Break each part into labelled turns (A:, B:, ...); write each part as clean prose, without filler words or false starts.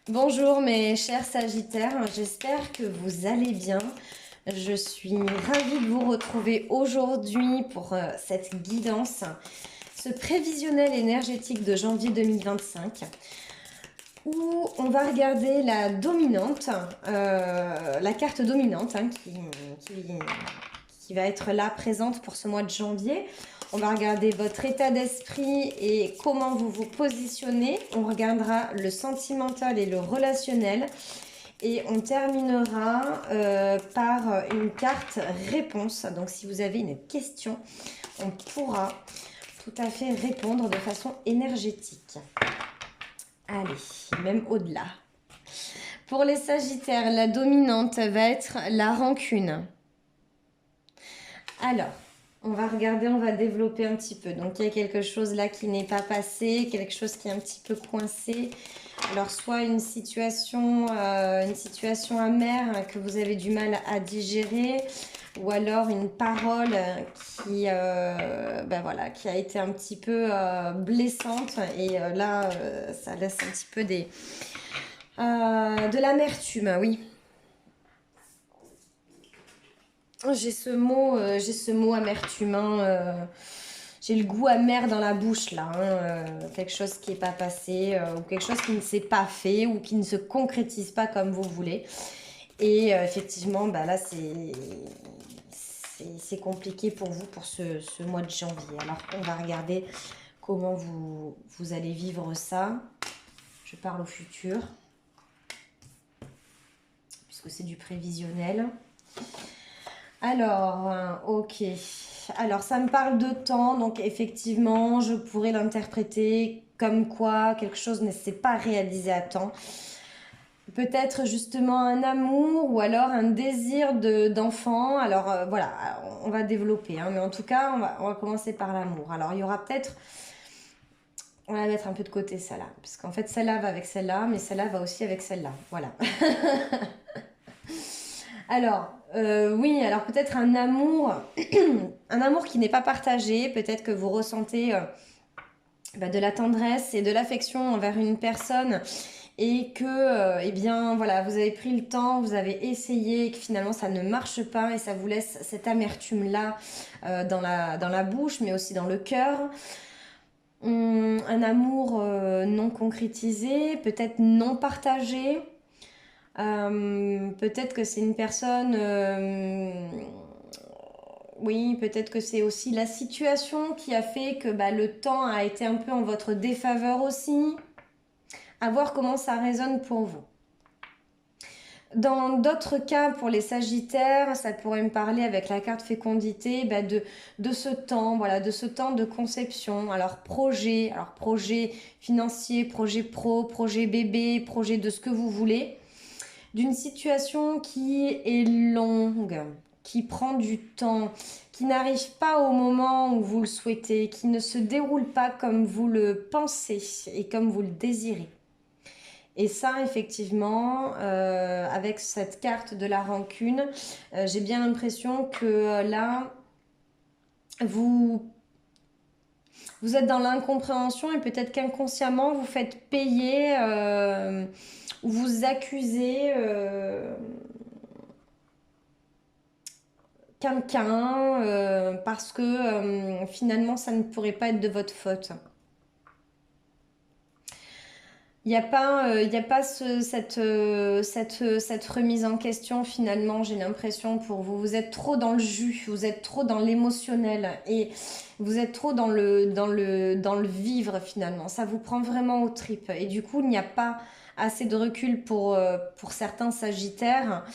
A: Bonjour mes chers Sagittaires, j'espère que vous allez bien. Je suis ravie de vous retrouver aujourd'hui pour cette guidance, ce prévisionnel énergétique de janvier 2025, où on va regarder la dominante, la carte dominante qui va être là présente pour ce mois de janvier. On va regarder votre état d'esprit et comment vous vous positionnez. On regardera le sentimental et le relationnel. Et on terminera par une carte réponse. Donc si vous avez une question, on pourra tout à fait répondre de façon énergétique. Allez, même au-delà. Pour les Sagittaires, la dominante va être la rancune. Alors, on va regarder, on va développer un petit peu. Donc, il y a quelque chose là qui n'est pas passé, quelque chose qui est un petit peu coincé. Alors, soit une situation amère que vous avez du mal à digérer, ou alors une parole qui a été un petit peu blessante. Et là, ça laisse un petit peu de l'amertume, oui. J'ai ce mot amertume. J'ai le goût amer dans la bouche là. Quelque chose qui n'est pas passé ou quelque chose qui ne s'est pas fait ou qui ne se concrétise pas comme vous voulez. Et effectivement, là c'est compliqué pour vous pour ce mois de janvier. Alors on va regarder comment vous allez vivre ça. Je parle au futur puisque c'est du prévisionnel. Alors, ok. Alors, ça me parle de temps, donc effectivement, je pourrais l'interpréter comme quoi quelque chose ne s'est pas réalisé à temps. Peut-être justement un amour ou alors un désir d'enfant. Alors, voilà, on va développer. Mais en tout cas, on va commencer par l'amour. Alors, il y aura peut-être... On va la mettre un peu de côté, celle-là. Parce qu'en fait, celle-là va avec celle-là, mais celle-là va aussi avec celle-là. Voilà. Alors, oui, alors peut-être un amour, un amour qui n'est pas partagé. Peut-être que vous ressentez de la tendresse et de l'affection envers une personne et que, eh bien, voilà, vous avez pris le temps, vous avez essayé et que finalement ça ne marche pas et ça vous laisse cette amertume-là dans la bouche, mais aussi dans le cœur. Un amour non concrétisé, peut-être non partagé. Peut-être que c'est une personne... oui, peut-être que c'est aussi la situation qui a fait que le temps a été un peu en votre défaveur aussi. À voir comment ça résonne pour vous. Dans d'autres cas, pour les Sagittaires, ça pourrait me parler avec la carte fécondité de ce temps, voilà, de ce temps de conception. Alors projet financier, projet pro, projet bébé, projet de ce que vous voulez. D'une situation qui est longue, qui prend du temps, qui n'arrive pas au moment où vous le souhaitez, qui ne se déroule pas comme vous le pensez et comme vous le désirez. Et ça, effectivement, avec cette carte de la rancune, j'ai bien l'impression que là, vous êtes dans l'incompréhension et peut-être qu'inconsciemment, vous faites payer ou vous accusez quelqu'un parce que finalement, ça ne pourrait pas être de votre faute. Il n'y a pas cette remise en question finalement, j'ai l'impression pour vous. Vous êtes trop dans le jus, vous êtes trop dans l'émotionnel et vous êtes trop dans le vivre finalement. Ça vous prend vraiment aux tripes et du coup, il n'y a pas assez de recul pour certains Sagittaires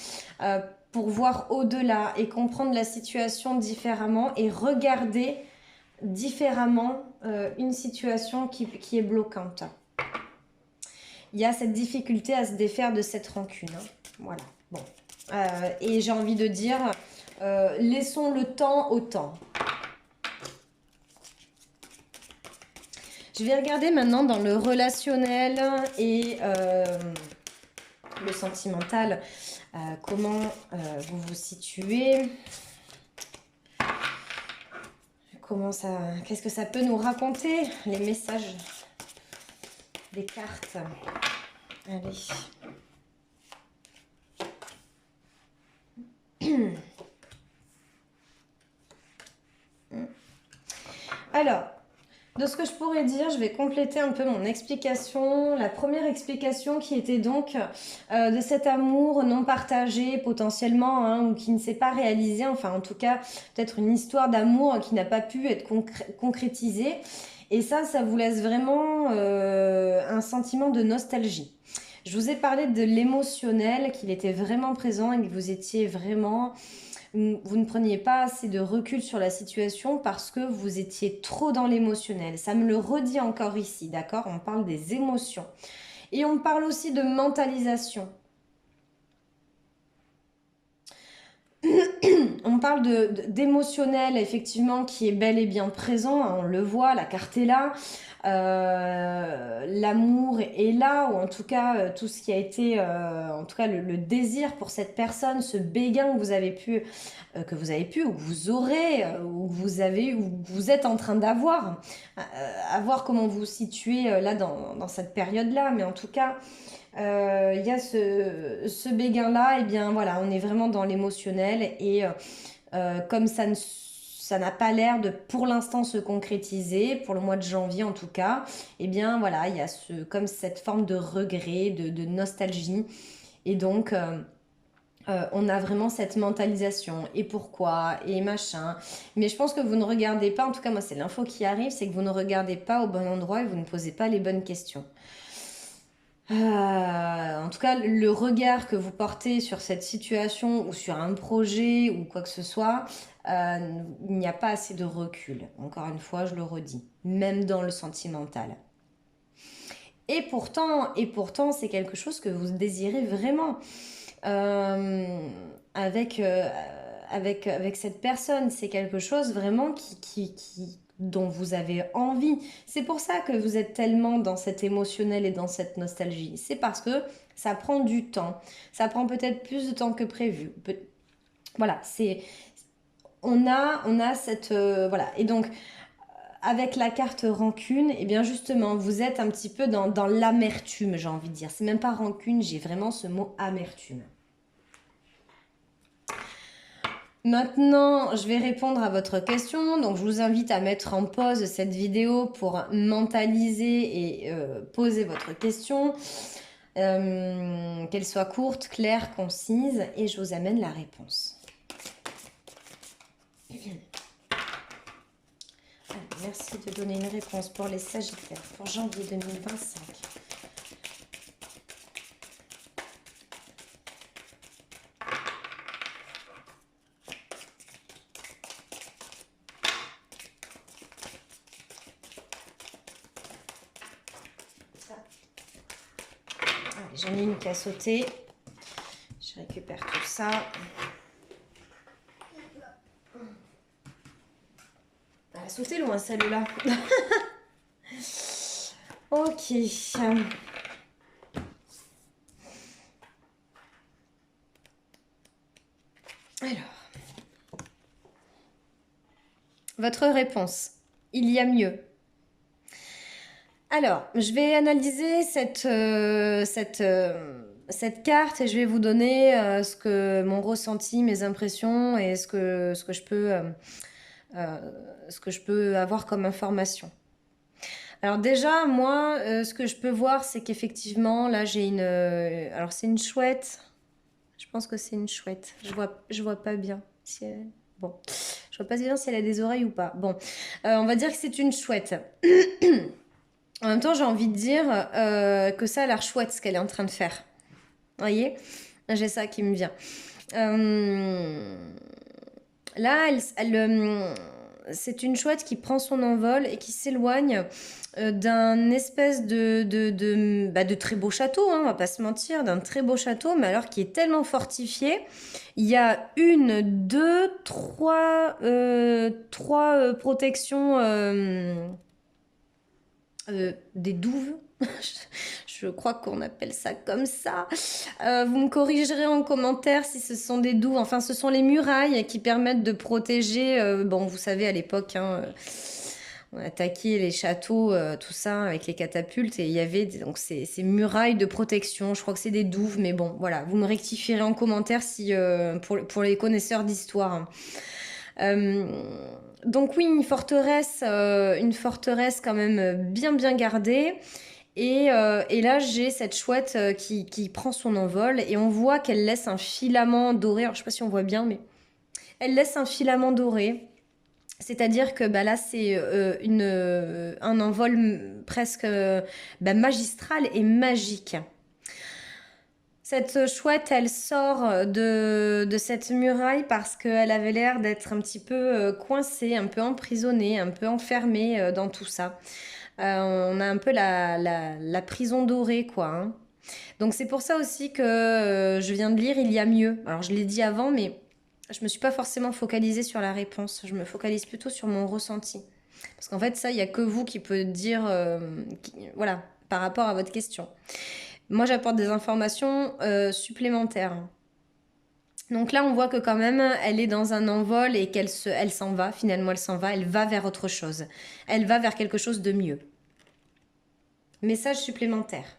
A: pour voir au-delà et comprendre la situation différemment et regarder différemment une situation qui est bloquante. Il y a cette difficulté à se défaire de cette rancune. Voilà. Bon. Et j'ai envie de dire, laissons le temps au temps. Je vais regarder maintenant dans le relationnel et le sentimental, comment vous vous situez. Qu'est-ce que ça peut nous raconter, les messages des cartes? Allez. Alors, de ce que je pourrais dire, je vais compléter un peu mon explication. La première explication qui était donc de cet amour non partagé potentiellement, hein, ou qui ne s'est pas réalisé, enfin en tout cas peut-être une histoire d'amour qui n'a pas pu être concrétisée. Et ça vous laisse vraiment un sentiment de nostalgie. Je vous ai parlé de l'émotionnel, qu'il était vraiment présent et que vous étiez vraiment... Vous ne preniez pas assez de recul sur la situation parce que vous étiez trop dans l'émotionnel. Ça me le redit encore ici, d'accord? On parle des émotions. Et on parle aussi de mentalisation. On parle d'émotionnel, effectivement, qui est bel et bien présent. On le voit, la carte est là. L'amour est là, ou en tout cas, tout ce qui a été, en tout cas, le désir pour cette personne, ce béguin que vous avez pu, ou que vous aurez, ou que vous avez, ou que vous êtes en train d'avoir. À voir comment vous vous situez là dans cette période-là. Mais en tout cas, il y a ce béguin-là, et bien voilà, on est vraiment dans l'émotionnel et comme ça n'a pas l'air de pour l'instant se concrétiser, pour le mois de janvier en tout cas, et bien voilà, il y a comme cette forme de regret, de nostalgie, et donc on a vraiment cette mentalisation, et pourquoi, et machin. Mais je pense que vous ne regardez pas, en tout cas moi c'est l'info qui arrive, c'est que vous ne regardez pas au bon endroit et vous ne posez pas les bonnes questions. En tout cas, le regard que vous portez sur cette situation ou sur un projet ou quoi que ce soit, il n'y a pas assez de recul. Encore une fois, je le redis, même dans le sentimental. Et pourtant, c'est quelque chose que vous désirez vraiment avec cette personne. C'est quelque chose vraiment dont vous avez envie. C'est pour ça que vous êtes tellement dans cet émotionnel et dans cette nostalgie. C'est parce que ça prend du temps. Ça prend peut-être plus de temps que prévu. Voilà, on a cette... voilà. Et donc, avec la carte rancune, et bien justement, vous êtes un petit peu dans l'amertume, j'ai envie de dire. C'est même pas rancune, j'ai vraiment ce mot amertume. Maintenant, je vais répondre à votre question. Donc, je vous invite à mettre en pause cette vidéo pour mentaliser et poser votre question. Qu'elle soit courte, claire, concise. Et je vous amène la réponse. Merci de donner une réponse pour les Sagittaires pour janvier 2025. J'en ai une qui a sauté. Je récupère tout ça. Elle a sauté loin, celle-là. Ok. Alors. Votre réponse. Il y a mieux. Alors, je vais analyser cette carte et je vais vous donner mon ressenti, mes impressions et ce que je peux avoir comme information. Alors déjà, moi, ce que je peux voir, c'est qu'effectivement, là, j'ai une... alors, c'est une chouette. Je pense que c'est une chouette. Je vois pas bien. Bon, je vois pas bien si elle a des oreilles ou pas. Bon, on va dire que c'est une chouette. En même temps, j'ai envie de dire que ça a l'air chouette ce qu'elle est en train de faire. Vous voyez? J'ai ça qui me vient. Là, c'est une chouette qui prend son envol et qui s'éloigne d'un espèce de très beau château, hein, on va pas se mentir, d'un très beau château, mais alors qui est tellement fortifié. Il y a trois protections... des douves, je crois qu'on appelle ça comme ça. Vous me corrigerez en commentaire si ce sont des douves. Enfin, ce sont les murailles qui permettent de protéger. Bon, vous savez, à l'époque, hein, on attaquait les châteaux, tout ça, avec les catapultes, et il y avait donc ces murailles de protection. Je crois que c'est des douves, mais bon, voilà. Vous me rectifierez en commentaire si, pour les connaisseurs d'histoire, hein. Euh, donc oui, une forteresse quand même bien bien gardée. Et là, j'ai cette chouette qui prend son envol et on voit qu'elle laisse un filament doré. Alors, je sais pas si on voit bien, mais elle laisse un filament doré. C'est-à-dire que bah, là, c'est un envol presque bah, magistral et magique. Cette chouette, elle sort de cette muraille parce qu'elle avait l'air d'être un petit peu coincée, un peu emprisonnée, un peu enfermée dans tout ça. On a un peu la prison dorée, quoi, hein. Donc c'est pour ça aussi que je viens de lire Il y a mieux. Alors je l'ai dit avant, mais je me suis pas forcément focalisée sur la réponse. Je me focalise plutôt sur mon ressenti. Parce qu'en fait, ça, il n'y a que vous qui peut dire, voilà, par rapport à votre question. Moi, j'apporte des informations supplémentaires. Donc là, on voit que quand même, elle est dans un envol et elle s'en va. Finalement, elle s'en va. Elle va vers autre chose. Elle va vers quelque chose de mieux. Message supplémentaire.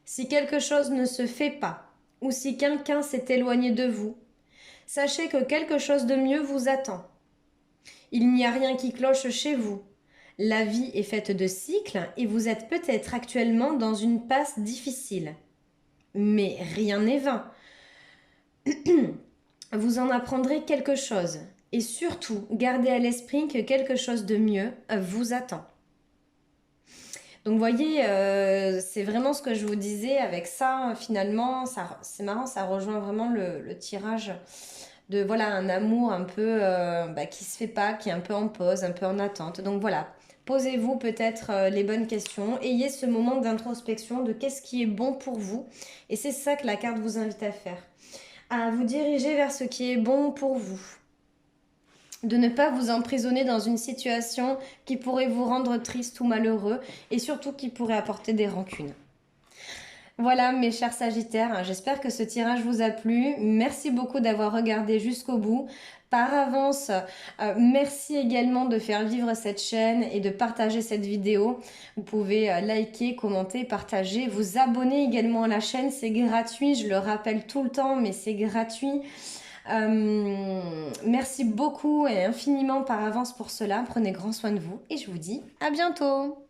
A: Si quelque chose ne se fait pas, ou si quelqu'un s'est éloigné de vous, sachez que quelque chose de mieux vous attend. Il n'y a rien qui cloche chez vous. La vie est faite de cycles et vous êtes peut-être actuellement dans une passe difficile. Mais rien n'est vain. Vous en apprendrez quelque chose. Et surtout, gardez à l'esprit que quelque chose de mieux vous attend. Donc vous voyez, c'est vraiment ce que je vous disais avec ça, finalement, c'est marrant, ça rejoint vraiment le tirage de voilà un amour un peu bah, qui se fait pas, qui est un peu en pause, un peu en attente. Donc voilà, posez-vous peut-être les bonnes questions, ayez ce moment d'introspection de qu'est-ce qui est bon pour vous. Et c'est ça que la carte vous invite à faire, à vous diriger vers ce qui est bon pour vous. De ne pas vous emprisonner dans une situation qui pourrait vous rendre triste ou malheureux et surtout qui pourrait apporter des rancunes. Voilà mes chers Sagittaires, j'espère que ce tirage vous a plu. Merci beaucoup d'avoir regardé jusqu'au bout. Par avance, merci également de faire vivre cette chaîne et de partager cette vidéo. Vous pouvez liker, commenter, partager, vous abonner également à la chaîne, c'est gratuit, je le rappelle tout le temps, mais c'est gratuit. Merci beaucoup et infiniment par avance pour cela. Prenez grand soin de vous et je vous dis à bientôt.